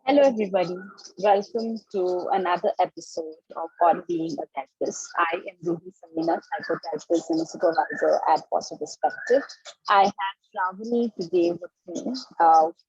Hello, everybody. Welcome to another episode of On Being a Therapist. I am Ruby Samina, psychotherapist and a supervisor at Positive Perspective. I have Shravni today with me,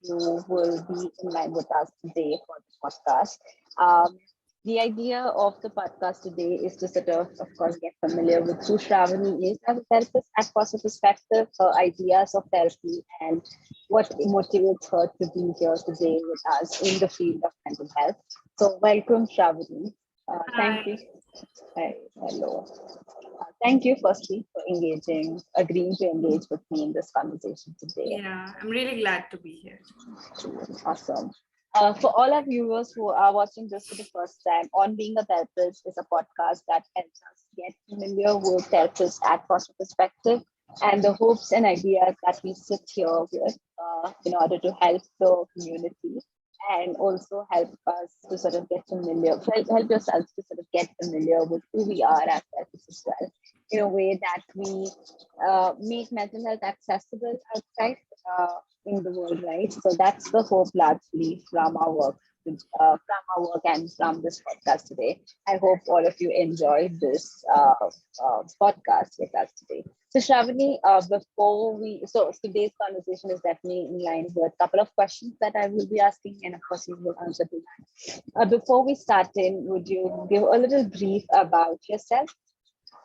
who will be in line with us today for the podcast. Um, the idea of the podcast today is to of course, get familiar with who Shravani is as a therapist at Positive Perspective, her ideas of therapy, and what motivates her to be here today with us in the field of mental health. So, welcome, Shravani. Thank you. Hi. Hi, hello. Thank you, firstly, for agreeing to engage with me in this conversation today. Yeah, I'm really glad to be here. Awesome. For all our viewers who are watching this for the first time, On Being a Therapist is a podcast that helps us get familiar with therapists at Foster Perspective and the hopes and ideas that we sit here with in order to help the community and also help us to sort of get familiar, help yourselves to sort of get familiar with who we are as therapists as well, in a way that we make mental health accessible outside. In the world, right? So that's the hope largely from our work, and from this podcast today. I hope all of you enjoyed this podcast with us today. So Shravani, so today's conversation is definitely in line with a couple of questions that I will be asking, and of course you will answer to that. Before we start in, would you give a little brief about yourself?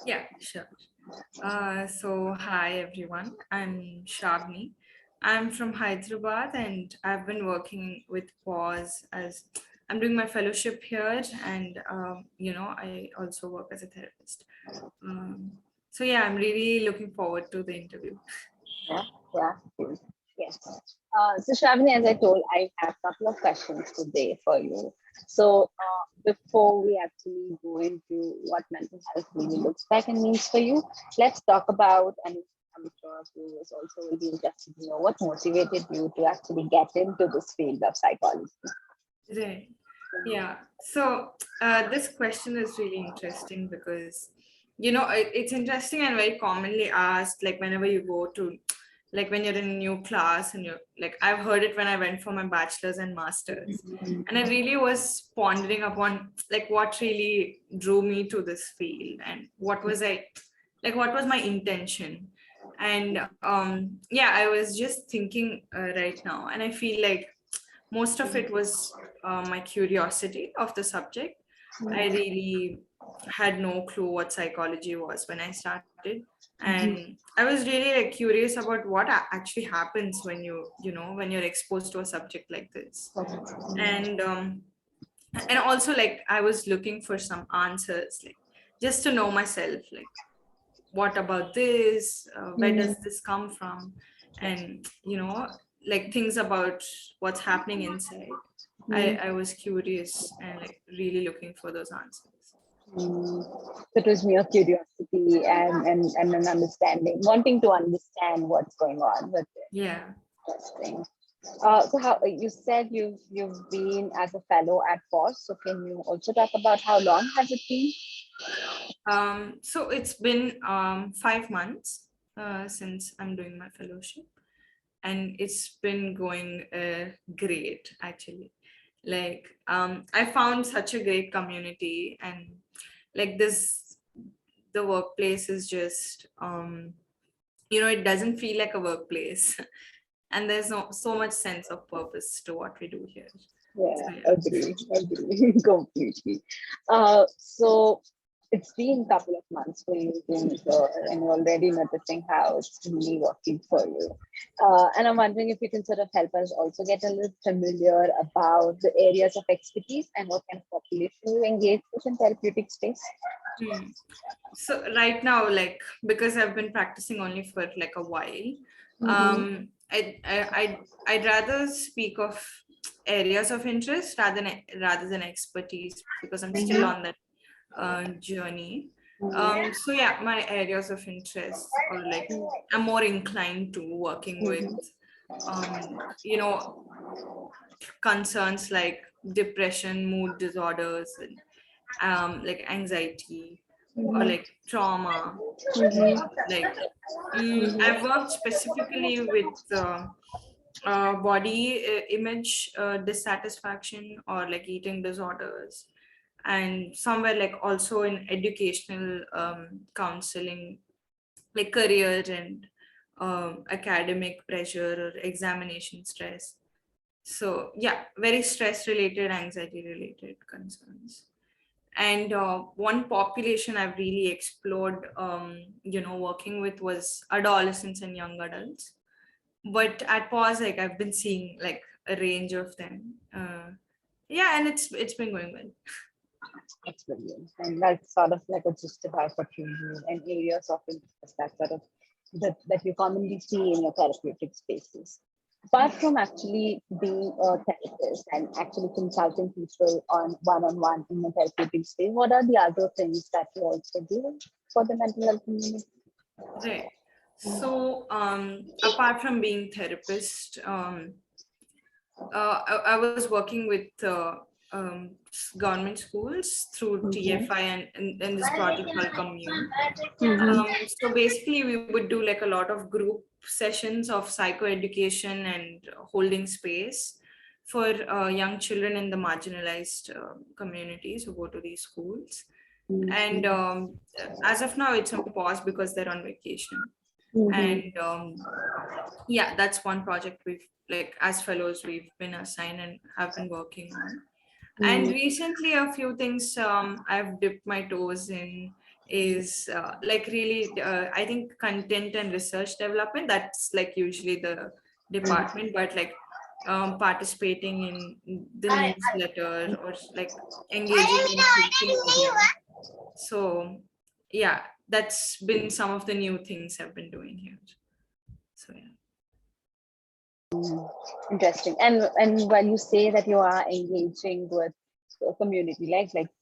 Yeah, sure. Hi everyone. I'm Shravni. I'm from Hyderabad and I've been working with PAUSE as I'm doing my fellowship here and I also work as a therapist. Um, so I'm really looking forward to the interview. Yeah, yeah, yes. So Shravani, as I told, I have a couple of questions today for you. So before we actually go into what mental health really looks like and means for you, let's talk about, and I'm sure viewers also will be interested to know what motivated you to actually get into this field of psychology. Right. Yeah. This question is really interesting because, it's interesting and very commonly asked, like whenever you go to, like when you're in a new class and you're like, I've heard it when I went for my bachelor's and master's. And I really was pondering upon like what really drew me to this field and what was my intention. And I was just thinking right now, and I feel like most of it was my curiosity of the subject. I really had no clue what psychology was when I started, and I was really like curious about what actually happens when when you're exposed to a subject like this, and also like I was looking for some answers, like just to know myself, like what about this, where does this come from, and like things about what's happening inside. I was curious and like really looking for those answers. It was mere curiosity and an understanding, wanting to understand what's going on with it. Yeah. Interesting. So how you said you've been as a fellow at POS. So can you also talk about how long has it been? So it's been 5 months since I'm doing my fellowship, and it's been going great actually. Like I found such a great community, and like this, the workplace is just it doesn't feel like a workplace, and there's so much sense of purpose to what we do here. Yeah, So yeah. agree completely. So it's been a couple of months for you being here, and you're already noticing how it's really working for you. And I'm wondering if you can sort of help us also get a little familiar about the areas of expertise and what kind of population you engage with in therapeutic space. Hmm. So right now, like because I've been practicing only for like a while, I'd rather speak of areas of interest rather than expertise because I'm still on that journey. My areas of interest, or like I'm more inclined to working with you know concerns like depression, mood disorders, and like anxiety or like trauma. Like I've worked specifically with body image dissatisfaction or like eating disorders, and somewhere like also in educational counseling, like career and academic pressure or examination stress. So yeah, very stress related, anxiety related concerns. And one population I've really explored, working with was adolescents and young adults. But at pause, like I've been seeing like a range of them. Yeah, and it's been going well. That's brilliant. And that's sort of like a justified for children and areas of interest that sort of that you commonly see in your therapeutic spaces. Apart from actually being a therapist and actually consulting people on one-on-one in the therapeutic space, what are the other things that you also do for the mental health community? Right. So apart from being therapist, I was working with government schools through Mhm. TFI and this project called Commune. Mhm. So basically, we would do like a lot of group sessions of psychoeducation and holding space for young children in the marginalized communities who go to these schools. And Mhm. as of now, it's on pause because they're on vacation. Mhm. And yeah, that's one project we've like as fellows we've been assigned and have been working on. And Mhm. recently, a few things I've dipped my toes in is like really, I think content and research development. That's like usually the department, but like participating in the newsletter or like engaging in social media. So yeah, that's been some of the new things I've been doing here. So yeah. Interesting. And when you say that you are engaging with a community,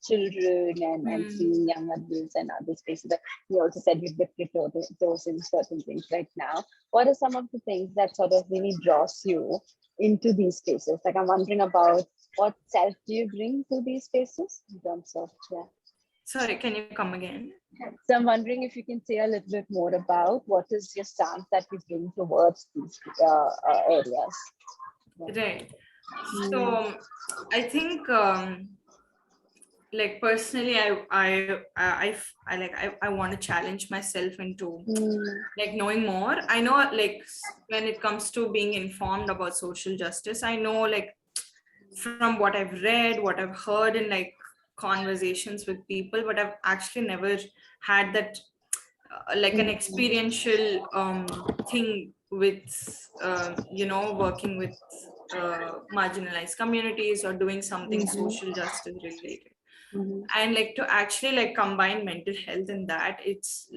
children and Mm. seeing young adults and other spaces, but you also said you dip your toes in certain things right now. What are some of the things that sort of really draws you into these spaces? Like I'm wondering about what self do you bring to these spaces in terms of yeah. Sorry, can you come again? So I'm wondering if you can say a little bit more about what is your stance that you bring towards these areas. Right. Mm, So I think like personally I want to challenge myself into mm, like knowing more. I know like when it comes to being informed about social justice, I know like from what I've read, what I've heard in like conversations with people, but I've actually never had that like an mm, experiential thing with working with marginalized communities or doing something mhm, social justice related. mhm. And like to actually like combine mental health in that, it's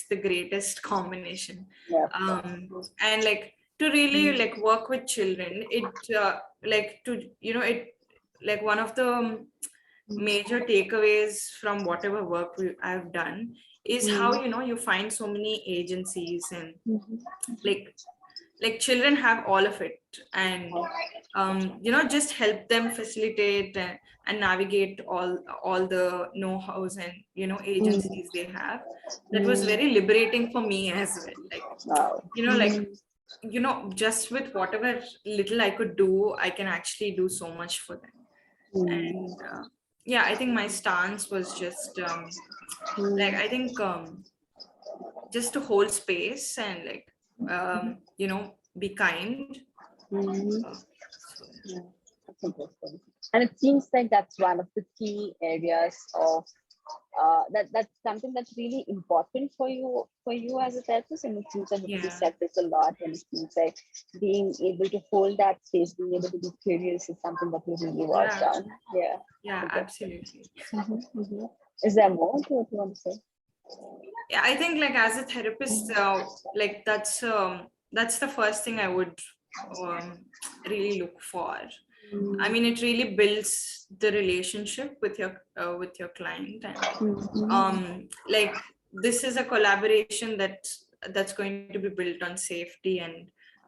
the greatest combination. Yeah, of um course. and like to really Mm, like work with children, it like to it like one of the major takeaways from whatever work I've done is how mm, you find so many agencies and mhm. like children have all of it. And just help them facilitate and navigate all the know-hows and Mm, agencies they have. That was mm. very liberating for me as well. Like Wow. like Mm, just with whatever little I could do, I can actually do so much for them. mm, And yeah, I think my stance was just like mm, I think just to hold space and like be kind. mm. So Yeah, that's interesting. And it seems like that's one of the key areas of that's something that's really important for you as a therapist. And it seems like because you yeah, said this a lot, and it seems like being able to hold that space, being able to be curious is something that you really work yeah, on. Yeah, yeah, interesting. absolutely. Mhm. Is there more to what you want to say? Yeah, I think like as a therapist, like that's the first thing I would um, really look for. I Mm, mean, it really builds the relationship with your client. And mhm, like this is a collaboration that's going to be built on safety and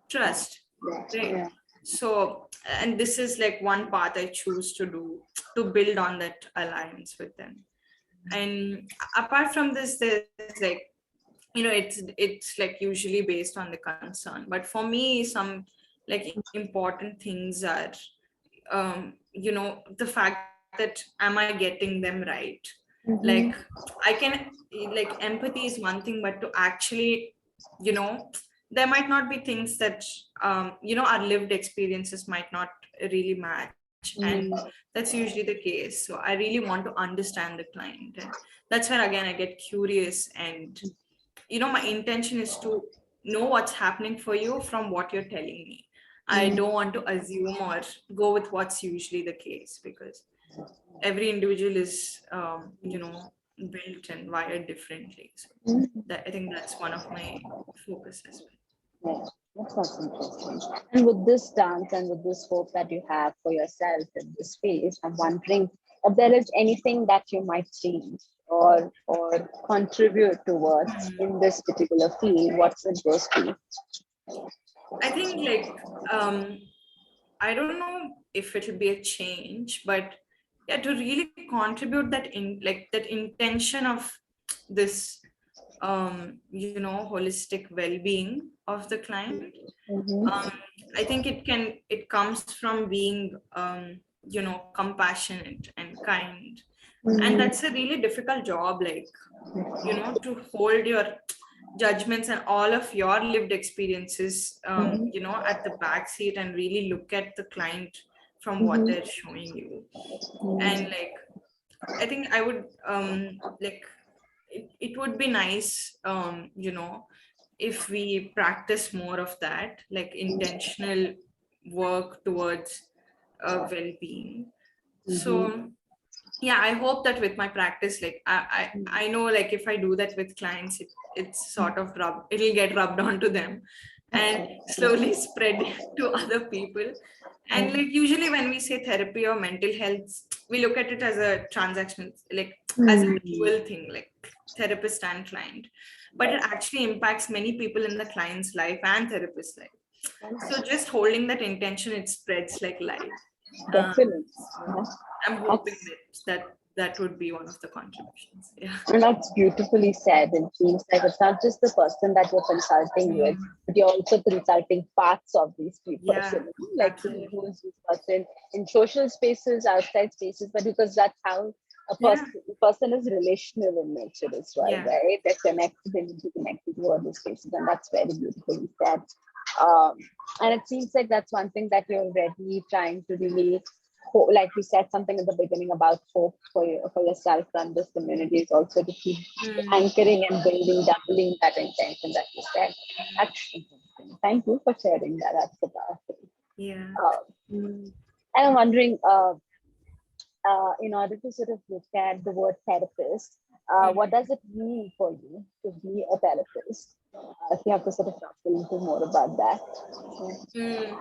trust, right? yeah, So and this is like one path I choose to do to build on that alliance with them. And apart from this, there's like it's like usually based on the concern, but for me like important things are, the fact that am I getting them right? Like Mm-hmm. I can, like empathy is one thing, but to actually, you know there might not be things that, our lived experiences might not really match, and Mm-hmm. that's usually the case. So I really want to understand the client, and that's where again I get curious, and my intention is to know what's happening for you from what you're telling me. I don't want to assume or go with what's usually the case, because every individual is, built and wired differently. So that, I think that's one of my focus as Yeah, that's interesting. And with this dance and with this hope that you have for yourself in this space, I'm wondering if there is anything that you might change or contribute towards well. in this particular field. What's it goes to? I think, like, I don't know if it'll be a change, but yeah, to really contribute that in, like, that intention of this, holistic well-being of the client. um, Mm-hmm. I think it comes from being, compassionate and kind, and Mm-hmm. that's a really difficult job, like, to hold your judgments and all of your lived experiences, at the back seat, and really look at the client from what they're showing you. And like, I think I would, like, it would be nice, if we practice more of that, like intentional work towards well-being. So yeah, I hope that with my practice, like, I know, like, if I do that with clients, it's sort of it'll get rubbed onto them and slowly spread to other people. And like, usually when we say therapy or mental health, we look at it as a transactional, like, as a dual thing, like therapist and client, but it actually impacts many people in the client's life and therapist's life. So just holding that intention, it spreads like light. um, Definitely. so I'm hoping That's that would be one of the contributions. Yeah. And that's beautifully said. It seems like it's not just the person that you're consulting with, Mm, but you're also consulting parts of these yeah, person, like absolutely. who is this person in social spaces, outside spaces, but because that's how Yeah, a person is relational in nature as well, yeah. right? They're connected, they need to connect to other spaces, and that's very beautifully said. Um, and it seems like that's one thing that you're already trying to really like you said something at the beginning about hope for yourself and this community is also to keep Mm, anchoring and building, doubling that intention that you said. That's interesting. Thank you for sharing that. That's so powerful. yeah. And I'm wondering, in order to sort of look at the word therapist, what Mm, does it mean for you to be a therapist? If you have to sort of talk a little more about that. mm.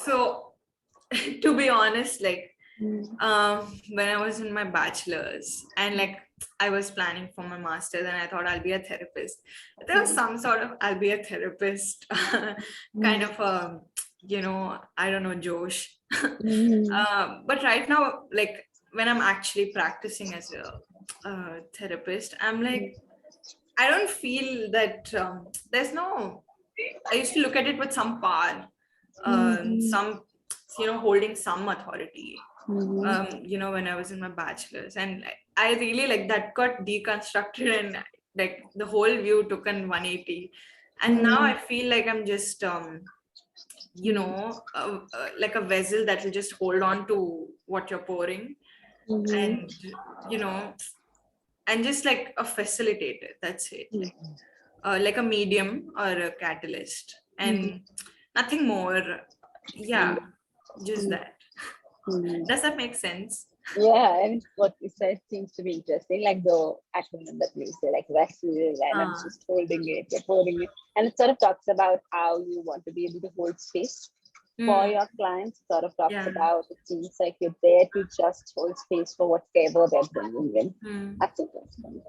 So, to be honest, like, when I was in my bachelor's, and like, I was planning for my master's, and I thought I'll be a therapist. There was some sort of I'll be a therapist kind of, I don't know, Josh. But right now, like, when I'm actually practicing as a therapist, I'm like, I don't feel that, there's no. I used to look at it with some power, some, holding some authority. When I was in my bachelor's, and I really, like, that got deconstructed, and like the whole view took an 180. And now I feel like I'm just, like a vessel that will just hold on to what you're pouring, and, you know, and just like a facilitator. That's it. Like a medium or a catalyst, and nothing more. Yeah, just that. Does that make sense? Yeah, and what you said seems to be interesting, like the acronym that we say, like vessel, and I'm uh, just holding it, you're holding it. And it sort of talks about how you want to be able to hold space for mm, your clients. It sort of talks yeah. about it seems like you're there to just hold space for whatever they're bringing in. Mm, That's interesting.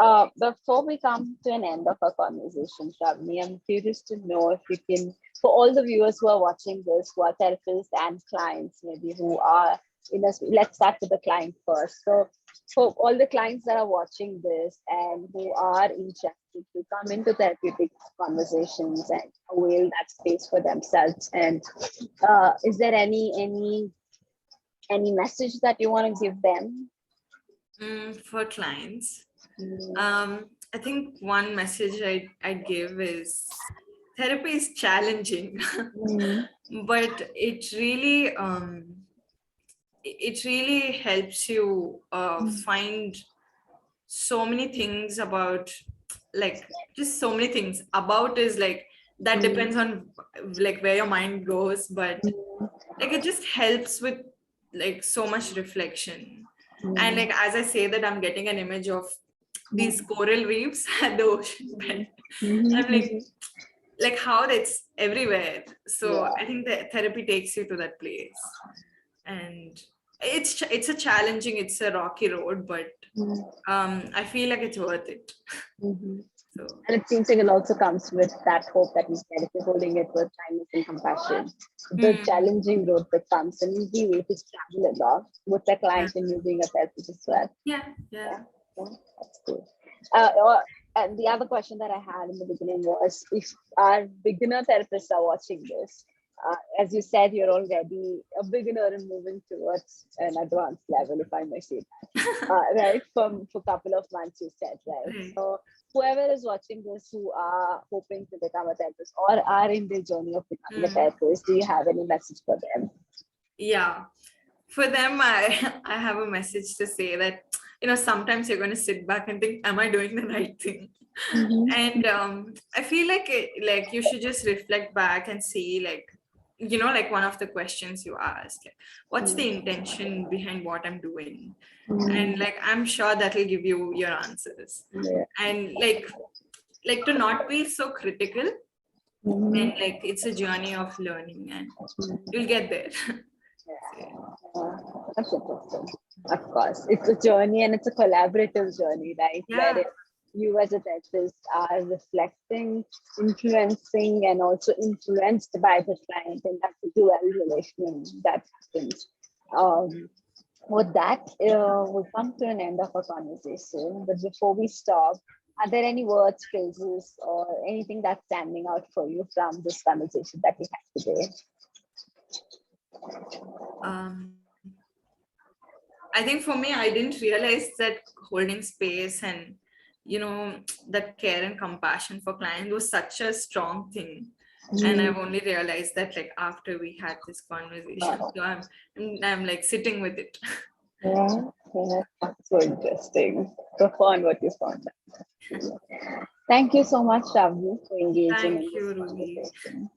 Yeah. Before we come to an end of our conversation, Shravni, I'm curious to know if you can, for all the viewers who are watching this, who are therapists and clients, maybe who are in a, let's start with the client first. So, for all the clients that are watching this and who are interested wanted to come into therapeutic conversations and avail that space for themselves. And is there any message that you want to give them? For clients, Mm, I think one message I give is therapy is challenging, mm, but it really helps you find so many things about, like, just so many things about is like that mm, depends on like where your mind goes, but like it just helps with like so much reflection. And mm, like as I say that, I'm getting an image of these coral reefs at the ocean bed. I'm mm. like how that's everywhere. So Yeah. I think that therapy takes you to that place, and it's a challenging, it's a rocky road, but I feel like it's worth it. Mm-hmm. So And it seems like it also comes with that hope that we said, if you're holding it with kindness and compassion, the hmm, challenging road that comes, and easy way to travel along with the yeah, client and you being a therapist as well. yeah, yeah. Yeah, yeah, that's cool. And the other question that I had in the beginning was, if our beginner therapists are watching this, as you said, you're already a beginner and moving towards an advanced level, if I may say that, right? For a couple of months, you said, right? Right. So whoever is watching this who are hoping to become a therapist or are in the journey of becoming a Hmm. therapist, do you have any message for them? Yeah, for them, I have a message to say that, sometimes you're going to sit back and think, am I doing the right thing? Mm-hmm. And I feel like like you should just reflect back and see, like, like one of the questions you asked, like, what's the intention behind what I'm doing? And Mm-hmm. like I'm sure that'll give you your answers. Yeah. And like to not be so critical, and Mm-hmm. like it's a journey of learning, and you'll get there. That's interesting. Of course, it's a journey and it's a collaborative journey, right? Yeah. Where you as a therapist are reflecting, influencing, and also influenced by the client, and that's a dual relation that happens. Um, with that, we'll come to an end of our conversation. But before we stop, are there any words, phrases, or anything that's standing out for you from this conversation that we had today? um I think for me, I didn't realize that holding space and, that care and compassion for clients was such a strong thing. And Mm, I've only realized that like after we had this conversation. So I'm like sitting with it. yeah, yeah, that's so interesting. Profound what you found. Thank you so much, Shravni, for engaging Thank in this you, Ruby. conversation.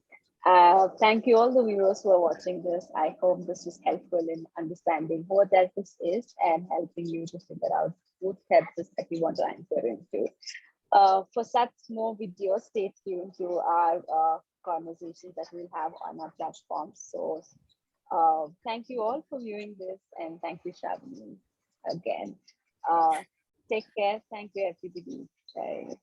Thank you all the viewers who are watching this. I hope this was helpful in understanding what therapist is and helping you to figure out what therapist that you want to enter into. For such more videos, stay tuned to our conversations that we'll have on our platform. So thank you all for viewing this, and thank you, Shravani, again. Uh, Take care. Thank you, everybody. Bye.